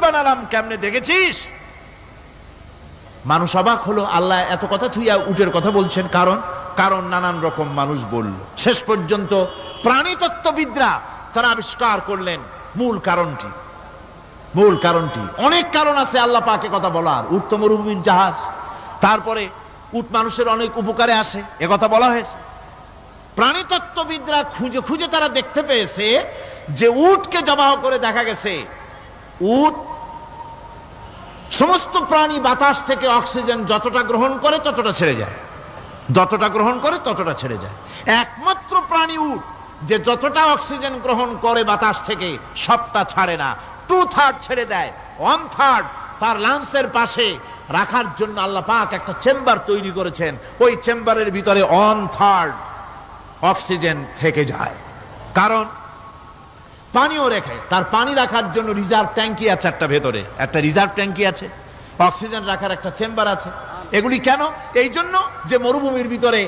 বানালাম কেমনে দেখেছিস? মানুষ অবাক হলো, আল্লাহ এত কথা থুইয়া উটের কথা বলছেন, কারণ নানান রকম মানুষ বলল। শেষ পর্যন্ত প্রাণীতত্ত্ববিদরা তারা আবিষ্কার করলেন মূল কারণটি। অনেক কারণ আছে আল্লাহ পাকে কথা বলার। উট তো মরুভূমির জাহাজ, তারপরে উট মানুষের অনেক উপকারে আসে, কথা বলা হয়েছে। প্রাণীতত্ত্ববিদরা খুঁজে খুঁজে তারা দেখতে পেয়েছে যে উটকে জবাহ করে দেখা গেছে উট সমস্ত প্রাণী বাতাস থেকে অক্সিজেন যতটা গ্রহণ করে ততটা ছেড়ে যায়, একমাত্র প্রাণী উট যে যতটা অক্সিজেন গ্রহণ করে বাতাস থেকে সবটা ছাড়ে না, 2/3 ছেড়ে দেয়, 1/3 তার লাংসের পাশে রাখার জন্য আল্লাহ পাক একটা চেম্বার তৈরি করেছেন। ওই চেম্বারের ভিতরে 1/3 অক্সিজেন থেকে যায়, কারণ পানিও রেখে তার পানি রাখার জন্য রিজার্ভ ট্যাঙ্কি আছে, একটা রিজার্ভ ট্যাঙ্কি আছে, অক্সিজেন রাখার একটা চেম্বার আছে। এগুলি কেন? এই জন্য যে মরুভূমির ভিতরে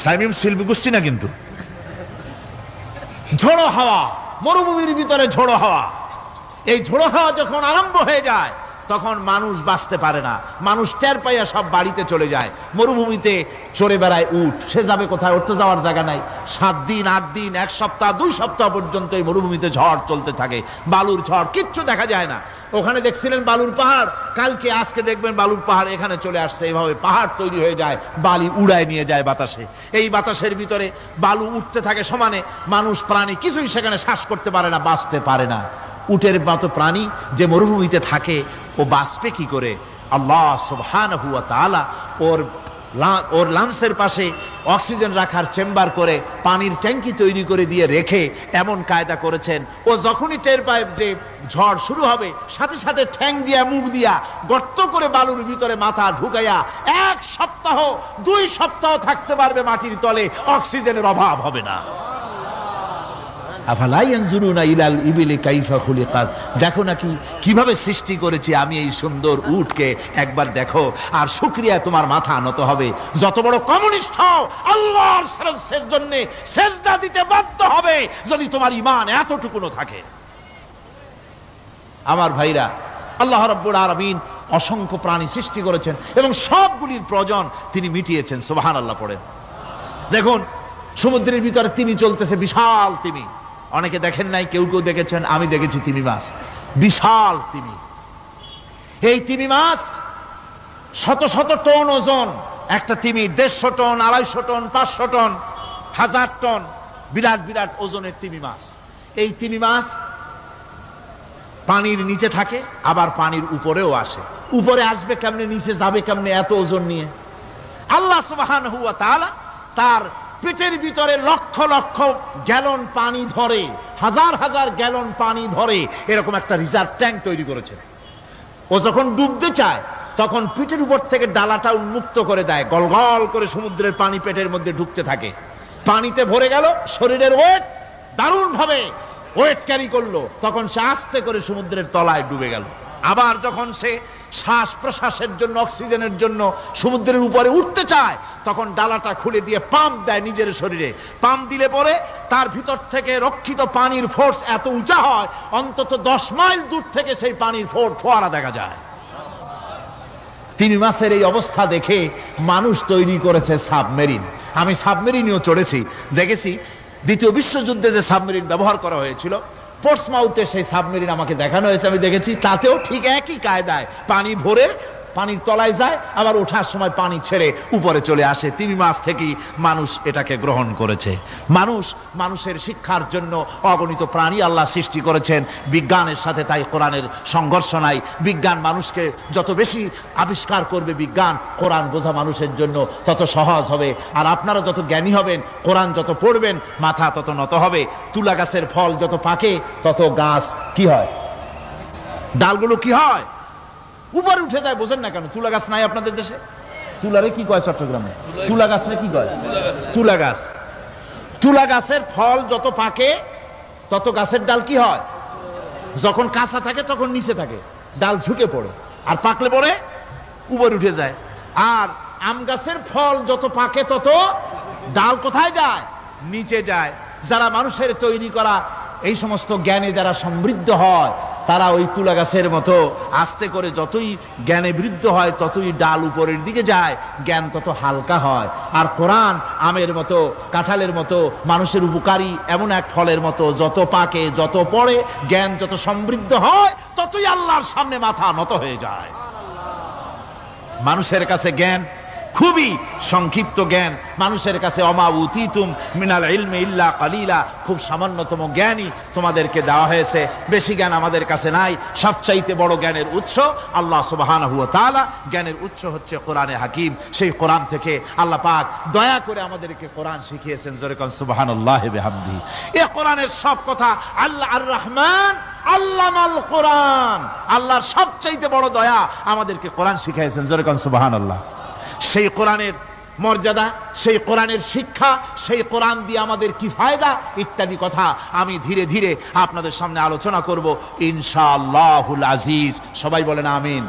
সাইমুম শিল্পী গোষ্ঠী না, কিন্তু ঝোড়ো হাওয়া, মরুভূমির ভিতরে ঝোড়ো হাওয়া, এই ঝোড়ো হাওয়া যখন আরম্ভ হয়ে যায় তখন মানুষ বাঁচতে পারে না, মানুষ টের পাইয়া সব বাড়িতে চলে যায়। মরুভূমিতে চড়ে বেড়ায় উট, সে যাবে কোথায়? ওর তো যাওয়ার জায়গা নাই। 7 দিন 8 দিন 1 সপ্তাহ 2 সপ্তাহ পর্যন্ত এই মরুভূমিতে ঝড় চলতে থাকে, বালুর ঝড়, কিচ্ছু দেখা যায় না। ওখানে দেখছিলেন বালুর পাহাড়, কালকে আজকে দেখবেন বালুর পাহাড় এখানে চলে আসছে। এইভাবে পাহাড় তৈরি হয়ে যায়, বালি উড়ায় নিয়ে যায় বাতাসে। এই বাতাসের ভিতরে বালু উঠতে থাকে সমানে, মানুষ প্রাণী কিছুই সেখানে শ্বাস করতে পারে না, বাঁচতে পারে না। উটের মতো প্রাণী যে মরুভূমিতে থাকে ও বাঁচবে কি করে? আল্লাহ সুবহানাহু ওয়া তাআলা ওর লাংসের পাশে অক্সিজেন রাখার চেম্বার করে পানির ট্যাঙ্কি তৈরি করে দিয়ে রেখে এমন কায়দা করেছেন, ও যখনই টের পায় যে ঝড় শুরু হবে, সাথে সাথে ঠ্যাং দিয়া মুখ দিয়া গর্ত করে বালুর ভিতরে মাথা ঢুকাইয়া 1 সপ্তাহ 2 সপ্তাহ থাকতে পারবে মাটির তলে, অক্সিজেনের অভাব হবে না। আফালা ইয়ানজুরুনা ইলাল ইবিলি কাইফা খুলিকাত, দেখো নাকি কিভাবে সৃষ্টি করেছি আমি এই সুন্দর উটকে, একবার দেখো, আর শুকরিয়া তোমার মাথা নত হবে। যত বড় কমিউনিস্ট হও, আল্লাহর জন্য সেজদা দিতে বাধ্য হবে যদি তোমার ঈমান এতটুকুনো থাকে। আমার ভাইরা, আল্লাহ রাব্বুল আলামিন অসংখ্য প্রাণী সৃষ্টি করেছেন এবং সবগুলির প্রয়োজন তিনি মিটিয়েছেন। সুবহানাল্লাহ পড়েন। দেখুন সমুদ্রের ভিতরে তিমি চলতেছে, বিশাল তিমি, অনেকে দেখেন নাই, কেউ কেউ দেখেছেন, আমি দেখেছি তিমি মাছ, বিশাল তিমি। এই তিমি মাছ শত শত টন ওজন, একটা তিমি 150 টন 250 টন 500 টন 1000 টন, বিরাট বিরাট ওজনের তিমি মাছ। এই তিমি মাছ পানির নিচে থাকে, আবার পানির উপরেও আসে। উপরে আসবে কেমনে, নিচে যাবে কেমনে এত ওজন নিয়ে? আল্লাহ সুবহানাহু ওয়া তাআলা তার পেটের ভিতরে লক্ষ লক্ষ গ্যালন পানি ধরে, হাজার হাজার গ্যালন পানি ধরে এরকম একটা রিজার্ভ ট্যাঙ্ক তৈরি করেছে। ও যখন ডুবতে চায় তখন পিঠের উপর থেকে ডালাটা উন্মুক্ত করে দেয়, গলগল করে সমুদ্রের পানি পেটের মধ্যে ঢুকতে থাকে। পানিতে ভরে গেল, শরীরের ওয়েট দারুণ ভাবে ওয়েট ক্যারি করলো, তখন সে আস্তে করে সমুদ্রের তলায় ডুবে গেল। আবার যখন সে শ্বাস প্রশ্বাসের জন্য, অক্সিজেনের জন্য সমুদ্রের উপরে উঠতে চায়, তখন ডালাটা খুলে দিয়ে পাম্প দেয় নিজের শরীরে। পাম্প দিলে পরে তার ভিতর থেকে রক্ষিত পানির ফোর্স এত উঁচা হয়, অন্তত 10 মাইল দূর থেকে সেই পানির ফোয়ারা দেখা যায়। তিমি মাছের এই অবস্থা দেখে মানুষ তৈরি করেছে সাবমেরিন। আমি সাবমেরিনেও চড়েছি, দেখেছি দ্বিতীয় বিশ্বযুদ্ধে যে সাবমেরিন ব্যবহার করা হয়েছিল, পোর্টসমাউথে সেই সাবমেরিন আমাকে দেখানো হয়েছে, আমি দেখেছি। তাতেও ঠিক একই কায়দায় পানি ভরে পানির তলায় যায়, আবার ওঠার সময় পানি ছেড়ে উপরে চলে আসে। তিমি মাছ থেকেই মানুষ এটাকে গ্রহণ করেছে। মানুষের শিক্ষার জন্য অগণিত প্রাণী আল্লাহ সৃষ্টি করেছেন বিজ্ঞানের সাথে, তাই কোরআনের সংঘর্ষ নাই। বিজ্ঞান মানুষকে যত বেশি আবিষ্কার করবে, বিজ্ঞান কোরআন বোঝা মানুষের জন্য তত সহজ হবে। আর আপনারা যত জ্ঞানী হবেন, কোরআন যত পড়বেন, মাথা তত নত হবে। তুলা গাছের ফল যত পাকে তত গাছ কি হয়, ডালগুলো কি হয়, উপরে উঠে যায়। বোঝেন না কেন? তুলা গাছ নাই আপনাদের দেশে? তুলারে কি কয় চট্টগ্রামে? তুলা গাছরে কি কয়? তুলা গাছ। তুলা গাছের ফল যত পাকে তত গাছের ডাল কি হয়, যখন কাঁচা থাকে তখন নিচে থাকে, ডাল ঝুঁকে পড়ে, আর পাকলে পরে উপরে উঠে যায়। আর আম গাছের ফল যত পাকে তত ডাল কোথায় যায়? নিচে যায়। যারা মানুষের তৈরি করা এই সমস্ত জ্ঞানে যারা সমৃদ্ধ হয় তারা ওই তুলা গাছের মতো আস্তে করে যতই জ্ঞানে বৃদ্ধ হয় ততই ডাল উপরের দিকে যায়, জ্ঞান তত হালকা হয়। আর কোরআন আমের মতো, কাঁঠালের মতো, মানুষের উপকারী এমন এক ফলের মতো, যত পাকে, যত পড়ে, জ্ঞান যত সমৃদ্ধ হয় ততই আল্লাহর সামনে মাথা নত হয়ে যায়। মানুষের কাছে জ্ঞান খুবই সংক্ষিপ্ত জ্ঞান, মানুষের কাছে অমা উতিতুম মিনাল ইলমি ইল্লা কালিলা, খুব সামান্যতম জ্ঞানই তোমাদেরকে দেওয়া হয়েছে, বেশি জ্ঞান আমাদের কাছে নাই। সবচাইতে বড় জ্ঞানের উৎস আল্লাহ সুবহানাহু ওয়া তাআলা, জ্ঞানের উৎস হচ্ছে কোরআনে হাকিম। সেই কোরআন থেকে আল্লাহ পাক দয়া করে আমাদেরকে কোরআন শিখিয়েছেন। জোরে কোন সুবহানাল্লাহি বিহামদিহি। এই কোরআনের সব কথা আল্লাহ আর রহমান আল্লামাল কোরআন, আল্লাহর সবচাইতে বড় দয়া আমাদেরকে কোরআন শিখিয়েছেন। জোরে কোন সুবহানাল্লাহ। সেই কোরআনের মর্যাদা, সেই কোরআনের শিক্ষা, সেই কোরআন দিয়ে আমাদের কি ফায়দা ইত্যাদি কথা আমি ধীরে ধীরে আপনাদের সামনে আলোচনা করব ইনশাআল্লাহুল আজিজ। সবাই বলেন আমিন।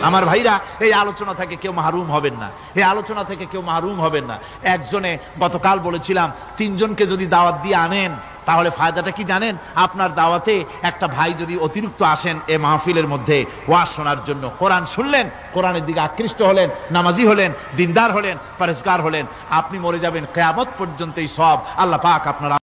আমার ভাইরা, এই আলোচনা থেকে কেউ মাহরুম হবেন না, এই আলোচনা থেকে কেউ মাহরুম হবেন না। একজনে গতকাল বলেছিলাম 3 জনকে যদি দাওয়াত দিয়ে আনেন তাহলে ফায়দাটা কি জানেন? আপনার দাওয়াতে একটা ভাই যদি অতিরিক্ত আসেন এ মাহফিলের মধ্যে ওয়াজ শোনার জন্য, কোরআন শুনলেন, কোরআনের দিকে আকৃষ্ট হলেন, নামাজি হলেন, দিনদার হলেন, পরেজগার হলেন, আপনি মরে যাবেন, কিয়ামত পর্যন্ত এই সব আল্লাহ পাক আপনার